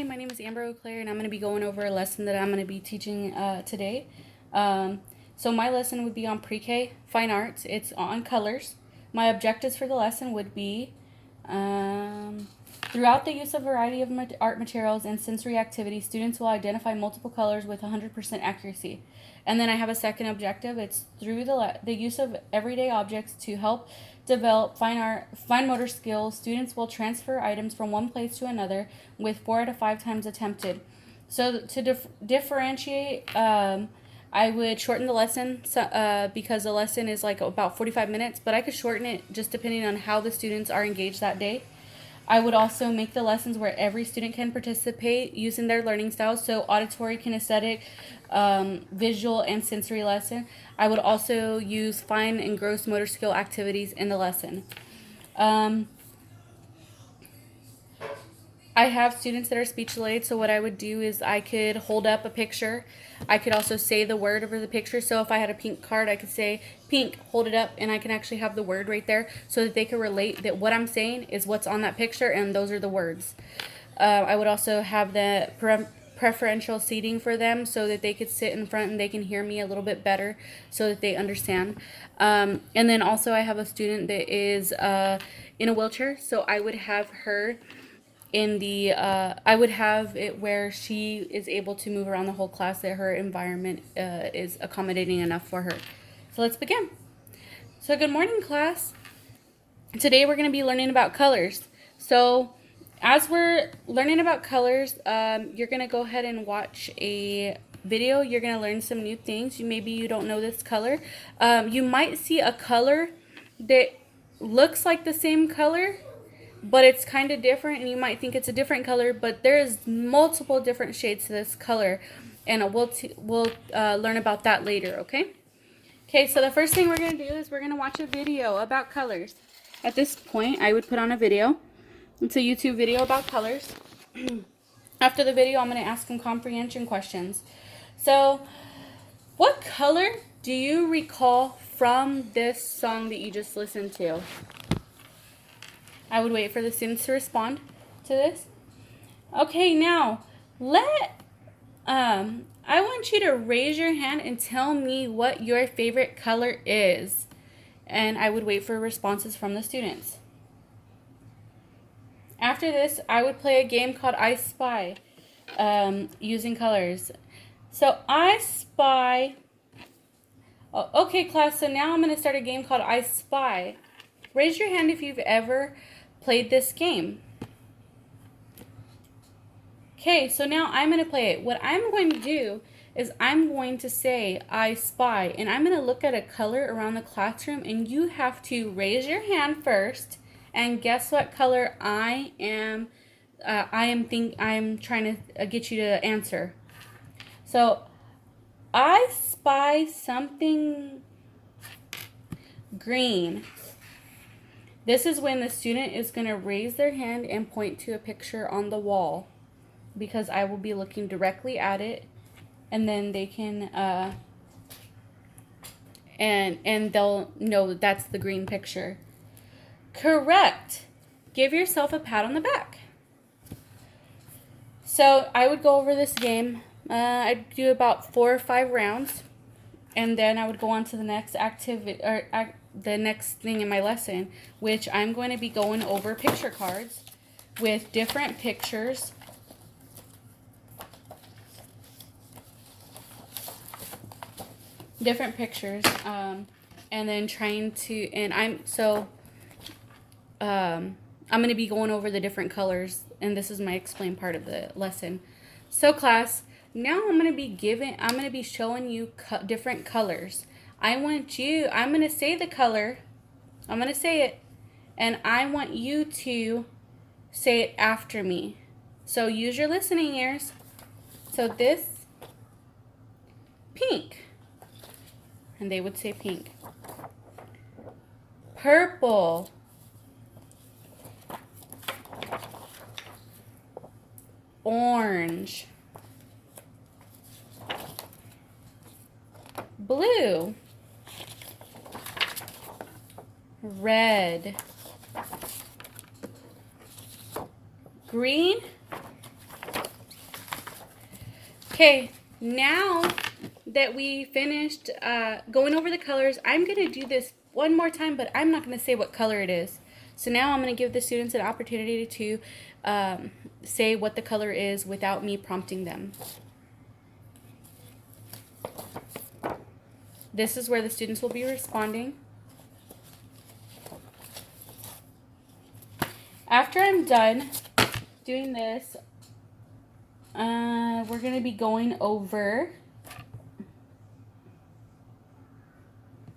my name is Amber O'Clair, and I'm going to be going over a lesson that I'm going to be teaching today. So my lesson would be on pre-K fine arts. It's on colors. My objectives for the lesson would be throughout the use of a variety of art materials and sensory activities, students will identify multiple colors with 100% accuracy. And then I have a second objective. It's through the use of everyday objects to help develop fine motor skills. Students will transfer items from one place to another with 4 out of 5 times attempted. So to differentiate, I would shorten the lesson because the lesson is like about 45 minutes, but I could shorten it just depending on how the students are engaged that day. I would also make the lessons where every student can participate using their learning styles, so auditory, kinesthetic, visual, and sensory lesson. I would also use fine and gross motor skill activities in the lesson. I have students that are speech delayed, so what I would do is I could hold up a picture. I could also say the word over the picture. So if I had a pink card, I could say pink, hold it up, and I can actually have the word right there so that they can relate that what I'm saying is what's on that picture, and those are the words. I would also have the preferential seating for them so that they could sit in front and they can hear me a little bit better so that they understand. And then also I have a student that is in a wheelchair, so I would have her in the I would have it where she is able to move around the whole class, that her environment is accommodating enough for her. So let's begin. So good morning, class. Today we're going to be learning about colors. So as we're learning about colors, you're going to go ahead and watch a video. You're going to learn some new things. Maybe you don't know this color. You might see a color that looks like the same color, but it's kind of different, and you might think it's a different color, but there's multiple different shades to this color, and we'll learn about that later, okay? Okay, so the first thing we're going to do is we're going to watch a video about colors. At this point, I would put on a video. It's a YouTube video about colors. After the video, I'm going to ask them comprehension questions. So, what color do you recall from this song that you just listened to? I would wait for the students to respond to this. Okay, now I want you to raise your hand and tell me what your favorite color is. And I would wait for responses from the students. After this, I would play a game called I Spy using colors. So I Spy. Oh, okay, class, so now I'm going to start a game called I Spy. Raise your hand if you've ever played this game. Okay, so now I'm going to play it. What I'm going to do is I'm going to say I spy, and I'm going to look at a color around the classroom, and you have to raise your hand first and guess what color I'm trying to get you to answer. So I spy something green. This is when the student is going to raise their hand and point to a picture on the wall, because I will be looking directly at it, and then they can and they'll know that that's the green picture. Correct. Give yourself a pat on the back. So I would go over this game. I'd do about 4 or 5 rounds, and then I would go on to the next activity, or the next thing in my lesson, which I'm going to be going over picture cards with different pictures. And then trying to, and I'm going to be going over the different colors, and this is my explain part of the lesson. So class, now I'm going to be showing you different colors. I'm going to say the color, I'm going to say it, and I want you to say it after me. So use your listening ears. So this, pink, and they would say pink. Purple. Orange. Blue. Red. Green. Okay, now that we finished going over the colors, I'm going to do this one more time, but I'm not going to say what color it is. So now I'm going to give the students an opportunity to say what the color is without me prompting them. This is where the students will be responding. After I'm done doing this, we're going to be going over,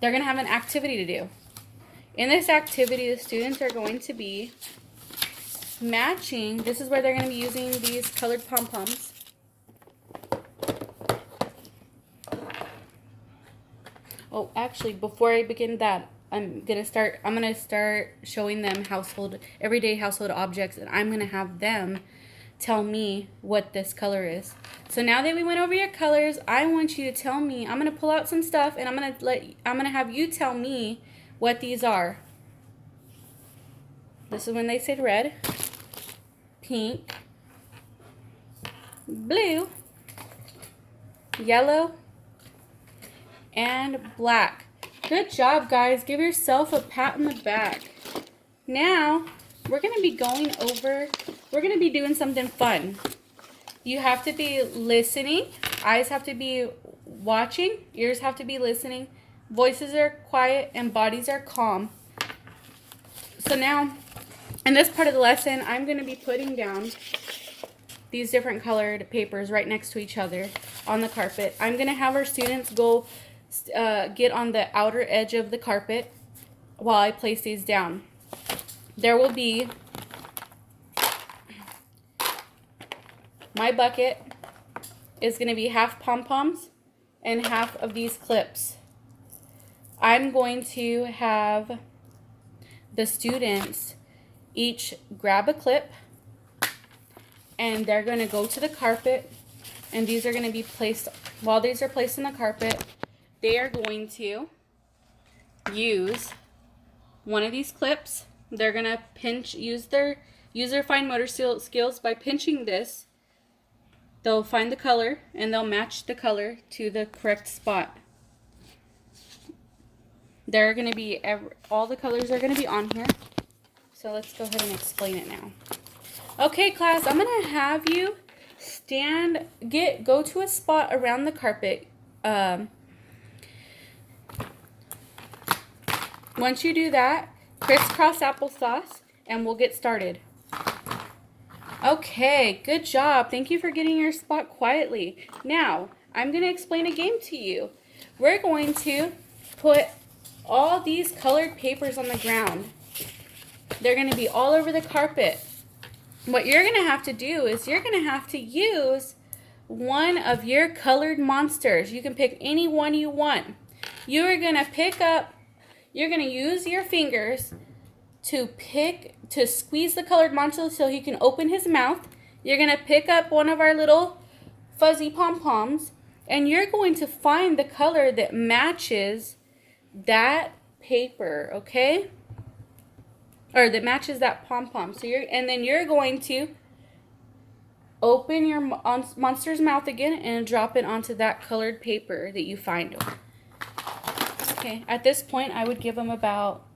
they're going to have an activity to do. In this activity, the students are going to be matching, this is where they're going to be using these colored pom-poms. Oh, actually, before I begin that, I'm gonna start showing them everyday household objects, and I'm gonna have them tell me what this color is. So now that we went over your colors, I want you to tell me. I'm gonna pull out some stuff, and I'm gonna have you tell me what these are. This is when they said red, pink, blue, yellow, and black. Good job, guys. Give yourself a pat on the back. Now, we're going to be doing something fun. You have to be listening. Eyes have to be watching. Ears have to be listening. Voices are quiet and bodies are calm. So now, in this part of the lesson, I'm going to be putting down these different colored papers right next to each other on the carpet. I'm going to have our students go get on the outer edge of the carpet while I place these down. There will be my bucket is going to be half pom-poms and half of these clips. I'm going to have the students each grab a clip, and they're going to go to the carpet, and these are going to be placed, while these are placed on the carpet, they are going to use one of these clips. They're going to use their fine motor skills by pinching this. They'll find the color, and they'll match the color to the correct spot. They're going to be, all the colors are going to be on here. So let's go ahead and explain it now. Okay, class, I'm going to have you go to a spot around the carpet. Once you do that, crisscross applesauce, and we'll get started. Okay, good job. Thank you for getting your spot quietly. Now, I'm going to explain a game to you. We're going to put all these colored papers on the ground. They're going to be all over the carpet. What you're going to have to do is you're going to have to use one of your colored monsters. You can pick any one you want. You're going to use your fingers to squeeze the colored monster so he can open his mouth. You're going to pick up one of our little fuzzy pom-poms, and you're going to find the color that matches that paper, okay? Or that matches that pom-pom. And then you're going to open your monster's mouth again and drop it onto that colored paper that you find. Okay, at this point, I would give them about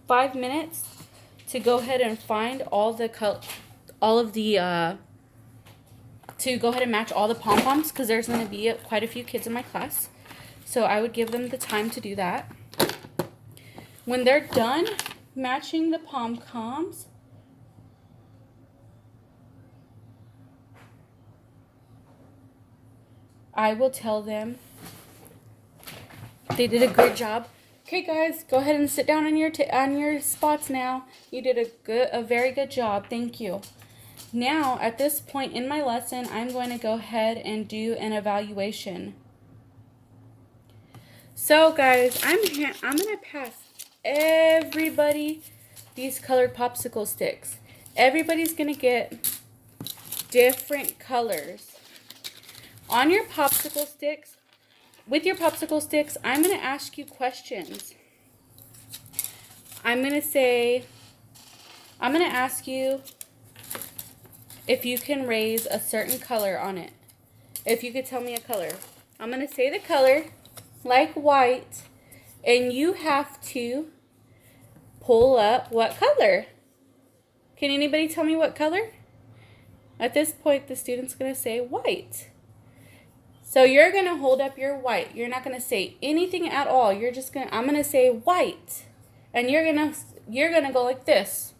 5 minutes to go ahead and find to go ahead and match all the pom-poms, because there's going to be quite a few kids in my class. So I would give them the time to do that. When they're done matching the pom-poms, I will tell them they did a good job. Okay, guys, go ahead and sit down on your spots now. You did a very good job. Thank you. Now, at this point in my lesson, I'm going to go ahead and do an evaluation. So, guys, I'm going to pass everybody these colored popsicle sticks. Everybody's going to get different colors. On your popsicle sticks, with your popsicle sticks, I'm going to ask you questions. I'm going to ask you, if you can raise a certain color on it. If you could tell me a color. I'm going to say the color, like white, and you have to pull up what color. Can anybody tell me what color? At this point, the student's going to say white. So you're going to hold up your white. You're not going to say anything at all. You're just going to, I'm going to say white. And you're going to go like this.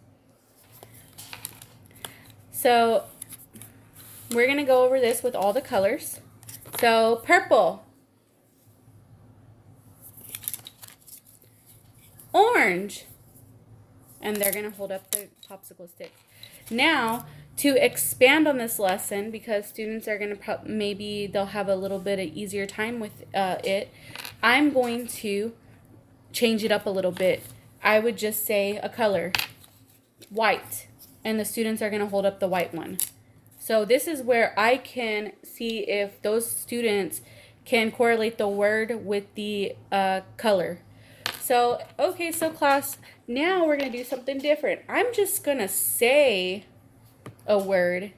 So we're going to go over this with all the colors. So purple, orange, and they're going to hold up the popsicle sticks. Now, to expand on this lesson, because students are going to maybe they'll have a little bit of easier time with it, I'm going to change it up a little bit. I would just say a color, white, and the students are going to hold up the white one. So this is where I can see if those students can correlate the word with the color. So, okay, so class, now we're going to do something different. I'm just going to say a word,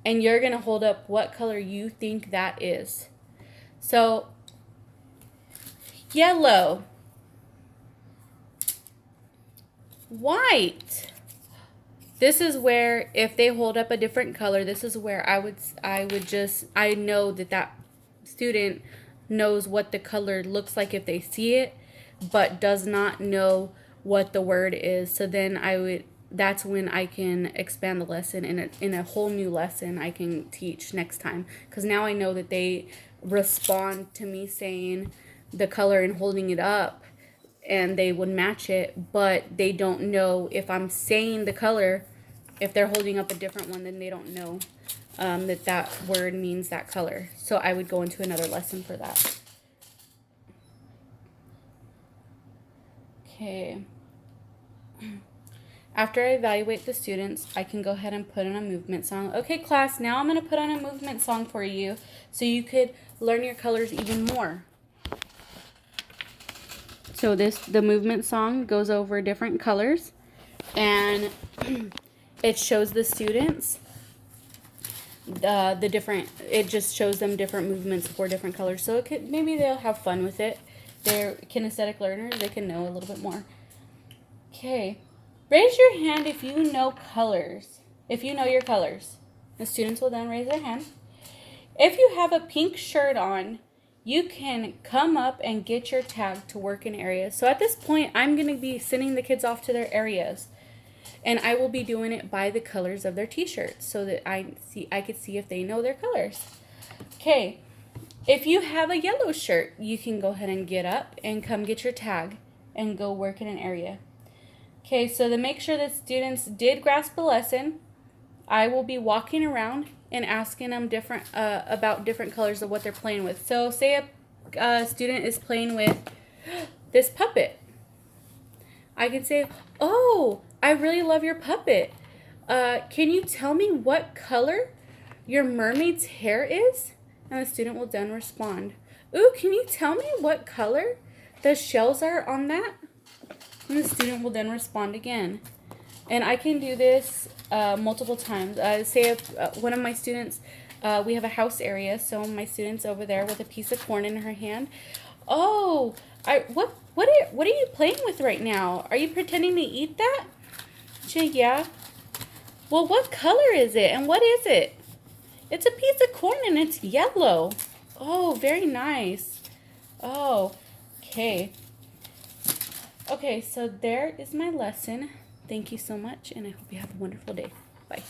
and you're going to hold up what color you think that is. So, yellow, white. This is where if they hold up a different color, this is where I know that student knows what the color looks like if they see it, but does not know what the word is. So then that's when I can expand the lesson in a whole new lesson I can teach next time. Because now I know that they respond to me saying the color and holding it up, and they would match it, but they don't know if I'm saying the color. If they're holding up a different one, then they don't know that word means that color. So I would go into another lesson for that. Okay. After I evaluate the students, I can go ahead and put on a movement song. Okay, class, now I'm going to put on a movement song for you so you could learn your colors even more. So the movement song goes over different colors, and it shows the students it just shows them different movements for different colors. So maybe they'll have fun with it. They're kinesthetic learners. They can know a little bit more. Okay. Raise your hand if you know colors. If you know your colors. The students will then raise their hand. If you have a pink shirt on, you can come up and get your tag to work in areas. So at this point, I'm going to be sending the kids off to their areas. And I will be doing it by the colors of their t-shirts so that I could see if they know their colors. Okay. If you have a yellow shirt, you can go ahead and get up and come get your tag and go work in an area. Okay, so to make sure that students did grasp the lesson, I will be walking around and asking them about different colors of what they're playing with. So say a student is playing with this puppet. I can say, oh, I really love your puppet. Can you tell me what color your mermaid's hair is? And the student will then respond, ooh, can you tell me what color the shells are on that? And the student will then respond again. And I can do this multiple times. Say if one of my students, we have a house area, so my student's over there with a piece of corn in her hand. Oh, what are you playing with right now? Are you pretending to eat that? Yeah. Well, what color is it, and what is it? It's a piece of corn and it's yellow. Oh, very nice. Oh, okay. Okay, so there is my lesson. Thank you so much, and I hope you have a wonderful day. Bye.